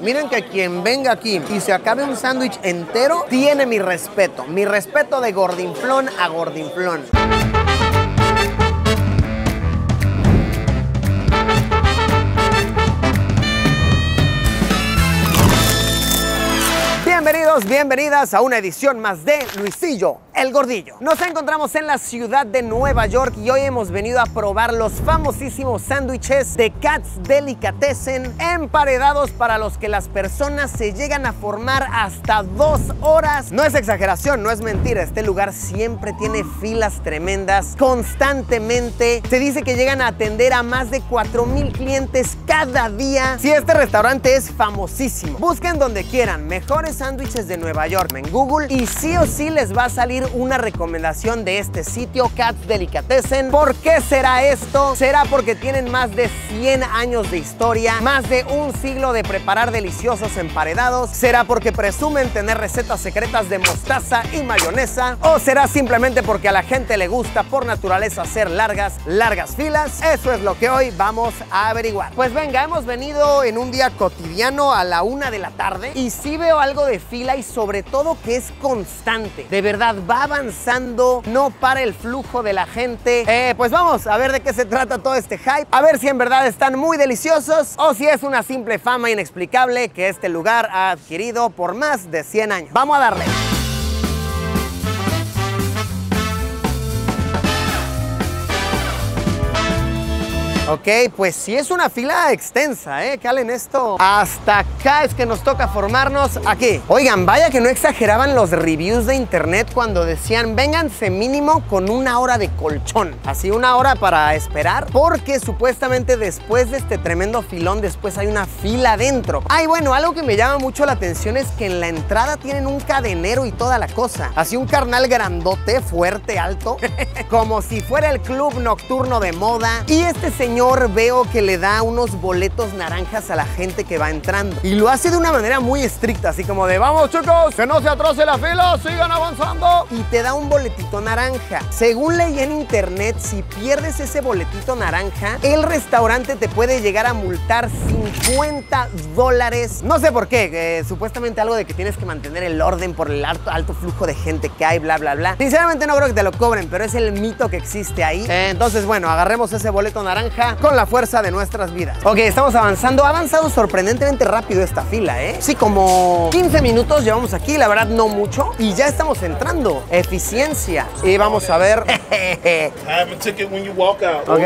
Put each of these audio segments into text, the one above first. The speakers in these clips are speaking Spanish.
Miren que quien venga aquí y se acabe un sándwich entero, tiene mi respeto. Mi respeto de gordinflón a gordinflón. Bienvenidos, bienvenidas a una edición más de Luisillo, el Gordillo. Nos encontramos en la ciudad de Nueva York y hoy hemos venido a probar los famosísimos sándwiches de Katz's Delicatessen, emparedados para los que las personas se llegan a formar hasta 2 horas. No es exageración, no es mentira, este lugar siempre tiene filas tremendas, constantemente. Se dice que llegan a atender a más de 4,000 clientes cada día. Sí, este restaurante es famosísimo. Busquen donde quieran, mejores sándwiches de Nueva York en Google y sí o sí les va a salir una recomendación de este sitio, Katz's Delicatessen. ¿Por qué será esto? Será porque tienen más de 100 años de historia, más de un siglo de preparar deliciosos emparedados. ¿Será porque presumen tener recetas secretas de mostaza y mayonesa? ¿O será simplemente porque a la gente le gusta por naturaleza hacer largas filas? Eso es lo que hoy vamos a averiguar. Pues venga, hemos venido en un día cotidiano a la 1 de la tarde y sí veo algo de fila y sobre todo que es constante. De verdad, va avanzando, no para el flujo de la gente. Pues vamos a ver de qué se trata todo este hype. A ver si en verdad están muy deliciosos o si es una simple fama inexplicable que este lugar ha adquirido por más de 100 años. Vamos a darle. Ok, pues sí es una fila extensa, calen esto. Hasta acá es que nos toca formarnos aquí. Oigan, vaya que no exageraban los reviews de internet cuando decían vénganse mínimo con 1 hora de colchón. Así 1 hora para esperar, porque supuestamente después de este tremendo filón, después hay una fila adentro. Ay, bueno, algo que me llama mucho la atención es que en la entrada tienen un cadenero y toda la cosa. Así un carnal grandote, fuerte, alto, como si fuera el club nocturno de moda. Y este señor veo que le da unos boletos naranjas a la gente que va entrando y lo hace de una manera muy estricta, así como de vamos chicos, que no se atrase la fila, sigan avanzando, y te da un boletito naranja. Según leí en internet, si pierdes ese boletito naranja, el restaurante te puede llegar a multar $50. No sé por qué, supuestamente algo de que tienes que mantener el orden por el alto flujo de gente que hay, bla bla bla. Sinceramente no creo que te lo cobren, pero es el mito que existe ahí. Entonces bueno, agarremos ese boleto naranja con la fuerza de nuestras vidas. Ok, estamos avanzando. Ha avanzado sorprendentemente rápido esta fila, Sí, como 15 minutos llevamos aquí, la verdad no mucho. Y ya estamos entrando. Eficiencia. Y vamos a ver. Ok.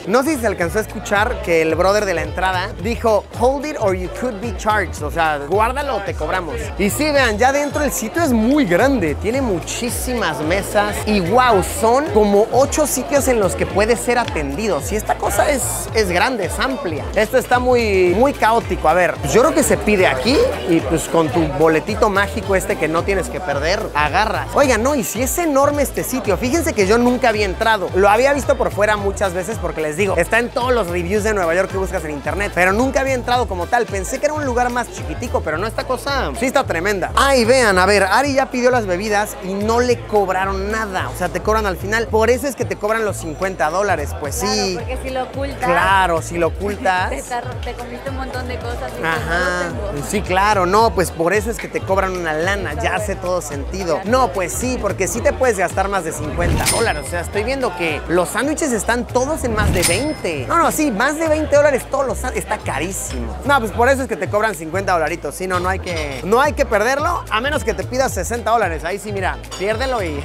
No sé si se alcanzó a escuchar que el brother de la entrada dijo hold it or you could be charged. O sea, guárdalo o te cobramos. Y sí, vean, ya dentro el sitio es muy grande. Tiene muchísimas mesas. Y wow, son como 8 sitios en los que puedes ser atendido. Si esta cosa es grande, es amplia. Esto está muy caótico. A ver, yo creo que se pide aquí y pues con tu boletito mágico este que no tienes que perder, agarras. Oigan, no, y si es enorme este sitio. Fíjense que yo nunca había entrado. Lo había visto por fuera muchas veces porque les digo, está en todos los reviews de Nueva York que buscas en internet, pero nunca había entrado como tal. Pensé que era un lugar más chiquitico, pero no, esta cosa sí está tremenda. Ay, vean, a ver, Ari ya pidió las bebidas y no le cobraron nada. O sea, te cobran al final. Por eso es que te cobran los $50. Pues sí. Claro, porque si lo ocultas. Claro, si lo ocultas. te comiste un montón de cosas. Y ajá. No lo tengo. Sí, claro, no, pues por eso es que te cobran una lana. Ya hace todo sentido. No, pues sí, porque sí te puedes gastar más de $50. O sea, estoy viendo que los sándwiches están todos en más de 20. No, sí, más de $20 todos los sándwiches. Está carísimo. No, pues por eso es que te cobran $50. Sí, no hay que perderlo, a menos que te pidas $60. Ahí sí, mira, piérdelo y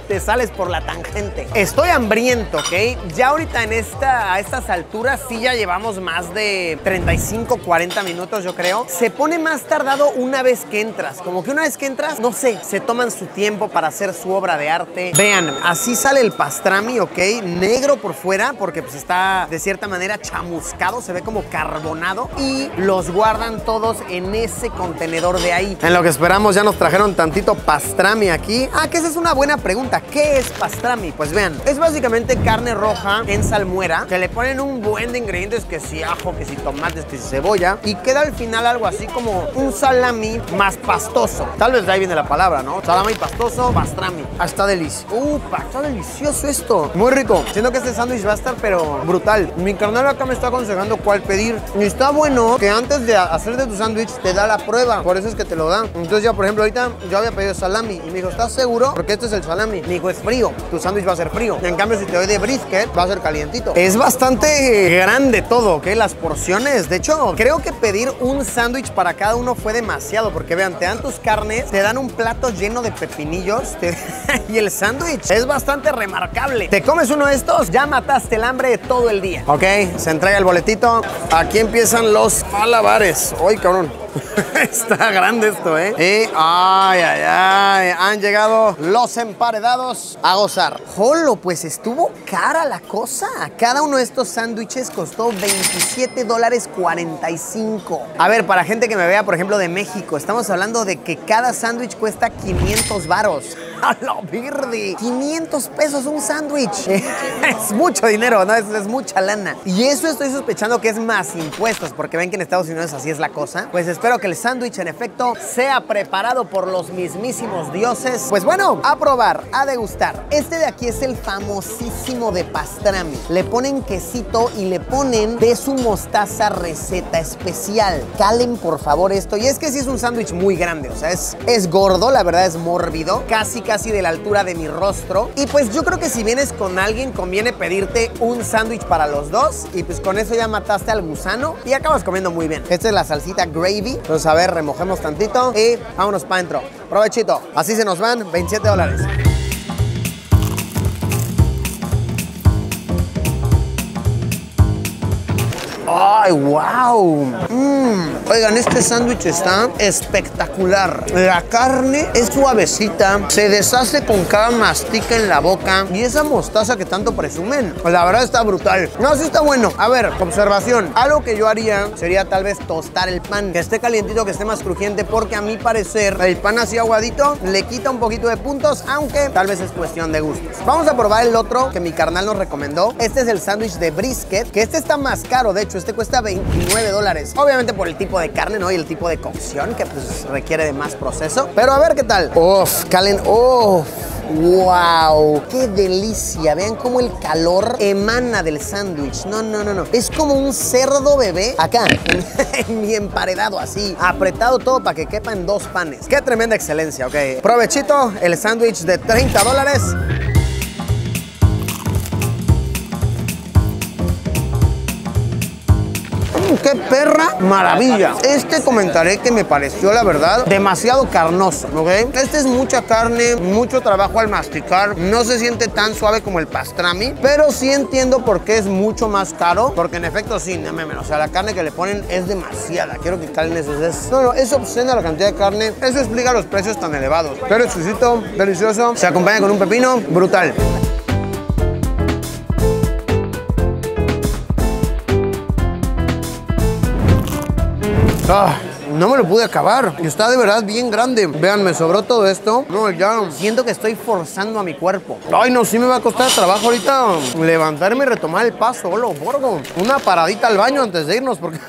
te sales por la tangente. Estoy hambriento, ¿ok? Ya ahorita a estas alturas sí ya llevamos más de 35, 40 minutos, yo creo. Se pone más tardado una vez que entras. Como que una vez que entras, no sé, se toman su tiempo para hacer su obra de arte. Vean, así sale el pastrami, ¿ok? Negro por fuera, porque pues está de cierta manera chamuscado, se ve como carbonado. Y los guardan todos en ese contenedor de ahí. En lo que esperamos ya nos trajeron tantito pastrami aquí. Ah, que esa es una buena pregunta. ¿Qué es pastrami? Pues vean, es básicamente carne roja en salmuera que le ponen un buen de ingredientes, que si ajo, que si tomates, que si cebolla, y queda al final algo así como un salami más pastoso. Tal vez de ahí viene la palabra, ¿no? Salami pastoso, pastrami. Ah, está delicioso. Está delicioso esto. Muy rico. Siento que este sándwich va a estar, pero brutal. Mi carnal acá me está aconsejando cuál pedir. Y está bueno que antes de hacer de tu sándwich te da la prueba. Por eso es que te lo dan. Entonces ya, por ejemplo, ahorita yo había pedido salami y me dijo, ¿estás seguro? Porque este es el salami. Me dijo, es frío. Tu sándwich va a ser frío. En cambio, si te doy de brisket, va a ser calientito. Es bastante grande todo, ¿ok? Las porciones. De hecho, creo que pedir un sándwich para cada uno fue demasiado. Porque vean, te dan tus carnes, te dan un plato lleno de pepinillos y el sándwich es bastante remarcable. Te comes uno de estos, ya mataste el hambre de todo el día. Ok, se entrega el boletito. Aquí empiezan los malabares. ¡Ay, cabrón! Está grande esto, ¿eh? Han llegado los emparedados a gozar. ¡Jolo! Pues estuvo cara la cosa. Cada uno de estos sándwiches costó $27.45. A ver, para gente que me vea, por ejemplo, de México, estamos hablando de que cada sándwich cuesta 500 varos. ¡A la virdi! 500 pesos un sándwich. Es mucho dinero, ¿no? Es mucha lana. Y eso estoy sospechando que es más impuestos, porque ven que en Estados Unidos así es la cosa. Pues espero que el sándwich en efecto sea preparado por los mismísimos dioses. Pues bueno, a probar, a degustar. Este de aquí es el famosísimo de pastrami. Le ponen quesito y le ponen de su mostaza receta especial. Calen por favor esto. Y es que sí es un sándwich muy grande, o sea, es gordo, la verdad es mórbido, casi de la altura de mi rostro. Y pues yo creo que si vienes con alguien conviene pedirte un sándwich para los dos y pues con eso ya mataste al gusano y acabas comiendo muy bien. Esta es la salsita gravy. Entonces a ver, remojemos tantito y vámonos para adentro. Provechito. Así se nos van $27. ¡Ay, wow! Oigan, este sándwich está espectacular. La carne es suavecita, se deshace con cada mastica en la boca. Y esa mostaza que tanto presumen, la verdad está brutal. No, sí está bueno. A ver, observación. Algo que yo haría sería tal vez tostar el pan. Que esté calientito, que esté más crujiente, porque a mi parecer el pan así aguadito le quita un poquito de puntos, aunque tal vez es cuestión de gustos. Vamos a probar el otro que mi carnal nos recomendó. Este es el sándwich de brisket, que este está más caro, de hecho. Este cuesta $29. Obviamente por el tipo de carne, ¿no? Y el tipo de cocción que pues requiere de más proceso. Pero a ver qué tal. ¡Uf! Calen. ¡Uf! ¡Wow! ¡Qué delicia! Vean cómo el calor emana del sándwich. No. Es como un cerdo bebé acá, en mi emparedado, así. Apretado todo para que quepa en dos panes. ¡Qué tremenda excelencia! Ok. Provechito, el sándwich de $30. ¡Qué perra maravilla! Este comentaré que me pareció, la verdad, demasiado carnoso, ¿ok? Este es mucha carne, mucho trabajo al masticar. No se siente tan suave como el pastrami, pero sí entiendo por qué es mucho más caro. Porque en efecto, sí, o sea, la carne que le ponen es demasiada. Quiero que calen eso. No, es obscena la cantidad de carne. Eso explica los precios tan elevados. Pero exquisito, delicioso. Se acompaña con un pepino brutal. No me lo pude acabar. Y está de verdad bien grande. Vean, me sobró todo esto. No, ya siento que estoy forzando a mi cuerpo. Ay, no, sí me va a costar trabajo ahorita levantarme y retomar el paso. Hola, borgo. Una paradita al baño antes de irnos porque...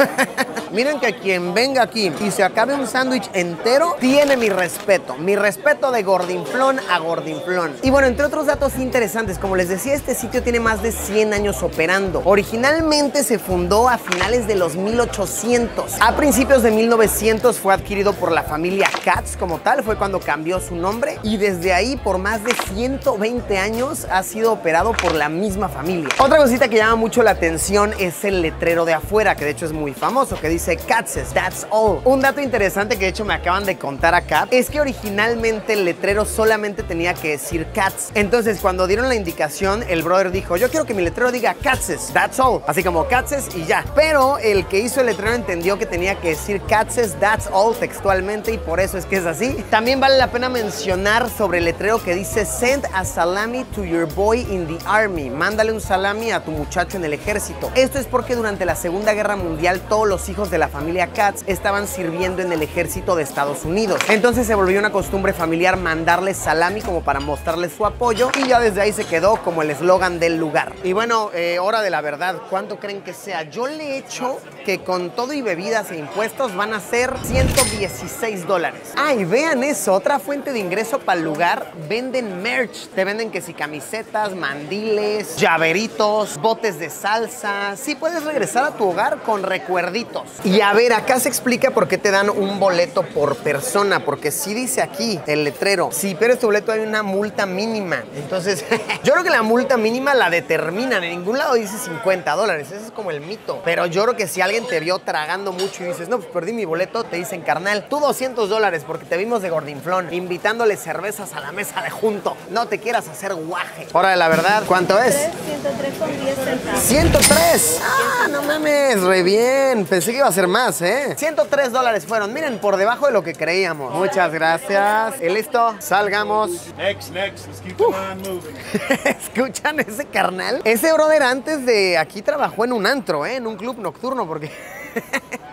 Miren que quien venga aquí y se acabe un sándwich entero, tiene mi respeto. Mi respeto de gordinflón a gordinflón. Y bueno, entre otros datos interesantes, como les decía, este sitio tiene más de 100 años operando. Originalmente se fundó a finales de los 1800. A principios de 1900 fue adquirido por la familia Katz como tal. Fue cuando cambió su nombre. Y desde ahí, por más de 120 años, ha sido operado por la misma familia. Otra cosita que llama mucho la atención es el letrero de afuera, que de hecho es muy famoso, que dice Katz's, that's all. Un dato interesante que de hecho me acaban de contar acá es que originalmente el letrero solamente tenía que decir Katz. Entonces cuando dieron la indicación, el brother dijo, yo quiero que mi letrero diga Katz's, that's all. Así como Katz's y ya. Pero el que hizo el letrero entendió que tenía que decir Katz's, dices that's all textualmente y por eso es que es así. También vale la pena mencionar sobre el letrero que dice send a salami to your boy in the army. Mándale un salami a tu muchacho en el ejército. Esto es porque durante la Segunda Guerra Mundial todos los hijos de la familia Katz estaban sirviendo en el ejército de Estados Unidos. Entonces se volvió una costumbre familiar mandarles salami como para mostrarles su apoyo y ya desde ahí se quedó como el eslogan del lugar. Y bueno, hora de la verdad, ¿cuánto creen que sea? Yo le he hecho que con todo y bebidas e impuestos van a ser $116. Ay, vean eso, otra fuente de ingreso para el lugar. Venden merch, te venden que si camisetas, mandiles, llaveritos, botes de salsa. Sí, puedes regresar a tu hogar con recuerditos. Y a ver, acá se explica por qué te dan un boleto por persona, porque sí dice aquí el letrero, si pierdes tu boleto hay una multa mínima. Entonces, yo creo que la multa mínima la determinan, en ningún lado dice $50, ese es como el mito. Pero yo creo que si alguien te vio tragando mucho y dices, no, pues perdí mi boleto, te dicen, carnal, tú $200 porque te vimos de gordinflón, invitándole cervezas a la mesa de junto. No te quieras hacer guaje. Hora de la verdad, ¿cuánto es? 103,10 centavos. 103. Ah, no mames, re bien. Pensé que iba a ser más, ¿eh? $103 fueron. Miren, por debajo de lo que creíamos. Muchas gracias. ¿Y listo? Salgamos. Next. Let's keep the line moving. ¿Escuchan ese carnal? Ese brother antes de aquí trabajó en un antro, ¿eh? En un club nocturno, porque...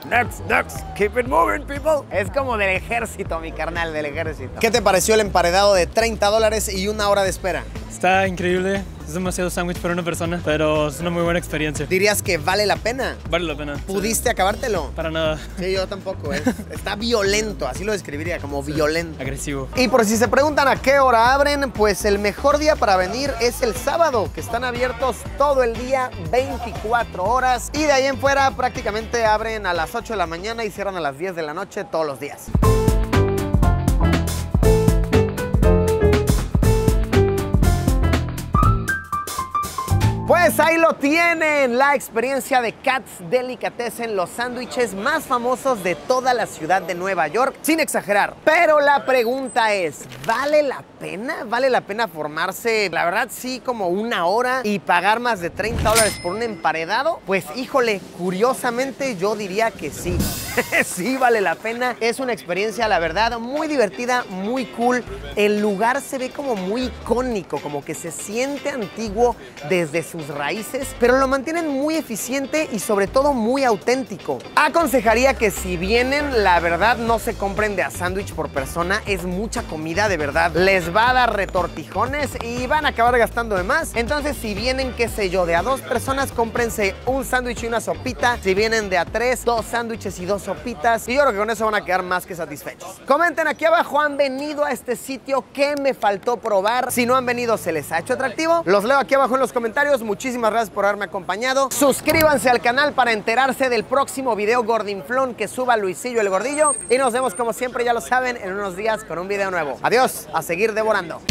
Next, keep it moving, people. Es como del ejército, mi carnal, del ejército. ¿Qué te pareció el emparedado de $30 y una hora de espera? Está increíble, es demasiado sándwich para una persona, pero es una muy buena experiencia. ¿Dirías que vale la pena? Vale la pena. ¿Pudiste acabártelo? Para nada. Sí, yo tampoco. Está violento, así lo describiría, como violento. Agresivo. Y por si se preguntan a qué hora abren, pues el mejor día para venir es el sábado, que están abiertos todo el día, 24 horas. Y de ahí en fuera prácticamente abren a las 8 de la mañana y cierran a las 10 de la noche todos los días. Pues ahí lo tienen, la experiencia de Katz Delicatessen, los sándwiches más famosos de toda la ciudad de Nueva York, sin exagerar. Pero la pregunta es, ¿vale la pena? ¿Vale la pena formarse, la verdad sí, como una hora y pagar más de $30 por un emparedado? Pues híjole, curiosamente yo diría que sí. Sí vale la pena, es una experiencia la verdad muy divertida, muy cool. El lugar se ve como muy icónico, como que se siente antiguo desde sus raíces, pero lo mantienen muy eficiente y sobre todo muy auténtico. Aconsejaría que si vienen, la verdad no se compren de a sándwich por persona, es mucha comida de verdad. Les va a dar retortijones y van a acabar gastando de más. Entonces si vienen, qué sé yo, de a 2 personas, cómprense un sándwich y una sopita. Si vienen de a 3, 2 sándwiches y 2 sopitas. Y yo creo que con eso van a quedar más que satisfechos. Comenten aquí abajo, ¿han venido a este sitio? ¿Qué me faltó probar? Si no han venido, ¿se les ha hecho atractivo? Los leo aquí abajo en los comentarios. Muchísimas gracias por haberme acompañado. Suscríbanse al canal para enterarse del próximo video gordinflón que suba Luisillo el Gordillo. Y nos vemos como siempre, ya lo saben, en unos días con un video nuevo. Adiós, a seguir devorando.